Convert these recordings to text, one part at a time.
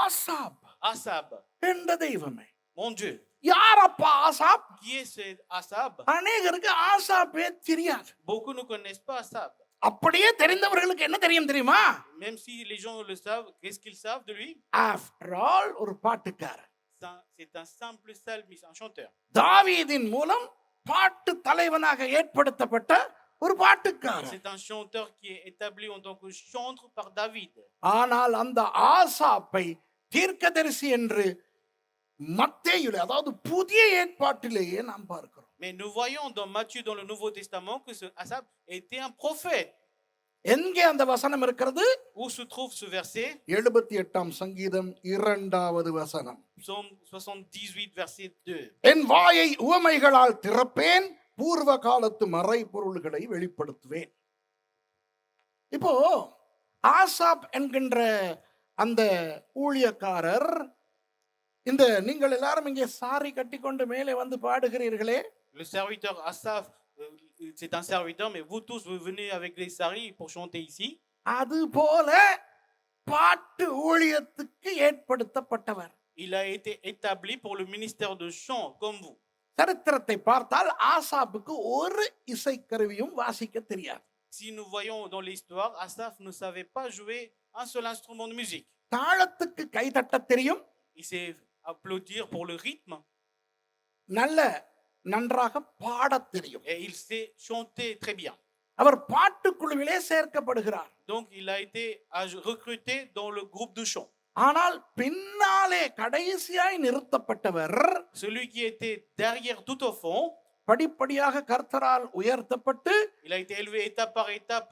Asaph Asab, என்ற தெய்வமே. mon Dieu. யாரப்பா Asaph? Qui est ce Asab? அநேகருக்கு ஆசாப்பே தெரியாது. Beaucoup ne connaissent pas Asab. அப்படியே தெரிந்தவர்களுக்கு என்ன தெரியும் தெரியுமா? Même si les gens le savent, qu'est-ce qu'ils savent de lui? After all ஒரு பாட்டுக்காரர். C'est un simple psalmiste, un chanteur. தாவீதின் மூலம் பாட்டு தலைவனாக ஏற்படுத்தப்பட்ட ஒரு பாட்டுக்காரர். C'est un chanteur qui est établi en tant que chantre par David. ஆனால் அந்த ஆசாப்பை தீர்க்கதரிசி என்று மத்தேயுல, அதாவது புதிய ஏற்பாட்டிலேயே நாம் பார்க்கிறோம். Mais nous voyons dans Matthieu, dans le Nouveau Testament, que ce Asaph était un prophète. எங்கே அந்த வசனம் இருக்கிறது? Où se trouve ce verset? 78ஆம் சங்கீதம் 2வது வசனம். Psaume 78, verset 2. என் வாயை உவமைகளால் திறப்பேன், பூர்வ காலத்து மறைபொருள்களை வெளிப்படுத்துவேன். இப்போ ஆசாப் என்கின்ற அந்த ஊழியக்காரர், இந்த நீங்கள் எல்லாரும் இங்கே சாரி கட்டிக்கொண்டு மேலே வந்து பாடுகிறீர்களே, Le serviteur Asaph, c'est un serviteur, mais vous tous, vous venez avec les saris pour chanter ici. அது போல பாட்டு ஊழியத்துக்கு ஏற்படுத்தப்பட்டவர். Il a été établi pour le ministère de chant, comme vous. சரித்திரத்தை பார்த்தால் ஆசாப்புக்கு ஒரு இசைக்கருவியும் வாசிக்க தெரியாது. Si nous voyons dans l'histoire, Asaph ne savait pas jouer un seul instrument de musique. தாளத்துக்கு கைதட்ட தெரியும், Il sait applaudir pour le rythme நன்றாக பாடத் தெரியும். et il sait chanter très bien. Our பாட்டுக்குழுவிலே சேர்க்கப்படுகிறார். Donc il a été recruté dans le groupe de chant. ஆனால் பின்னாலே கடைசியாய் நிறுத்தப்பட்டவர், Celui qui était derrière tout au fond, படிப்படியாக கர்த்தரால் உயர்த்தப்பட்டு, il a été élevé étape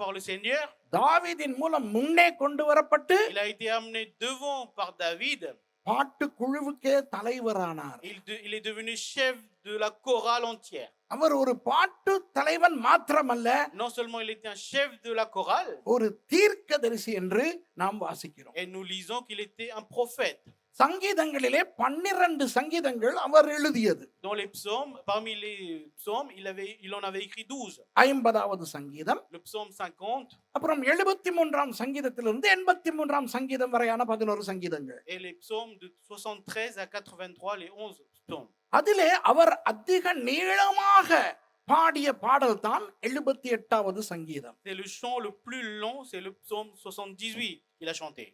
par le Seigneur. தாவீதின் மூலம் முன்னே கொண்டு வரப்பட்டு, Il a été amené devant par David. பாட்டுக்குழுவுக்கே தலைவரானார். Il est devenu chef de la chorale entière. அவர் ஒரு பாட்டு தலைவன் மாத்திரமல்ல, Non seulement il était un chef de la chorale, ஒரு தீர்க்கதரிசி என்று நாம் வாசிக்கிறோம். et nous lisons qu'il était un prophète. சங்கீதங்களிலே 12 சங்கீதங்கள் அவர் எழுதியது. Dans les psaumes, parmi les psaumes, il en avait écrit 12. 50வது சங்கீதம், Le psaume 50, அப்புறம் 73ஆம் சங்கீதத்திலிருந்து 83ஆம் சங்கீதம் வரையான 11 சங்கீதங்கள். et les psaumes de 73 à 83, les 11 psaumes. அதிலே அவர் அதிக நீளமாக பாடிய பாடல் தான் 78வது சங்கீதம். C'est le chant le plus long, c'est le psaume 78 qu'il a chanté.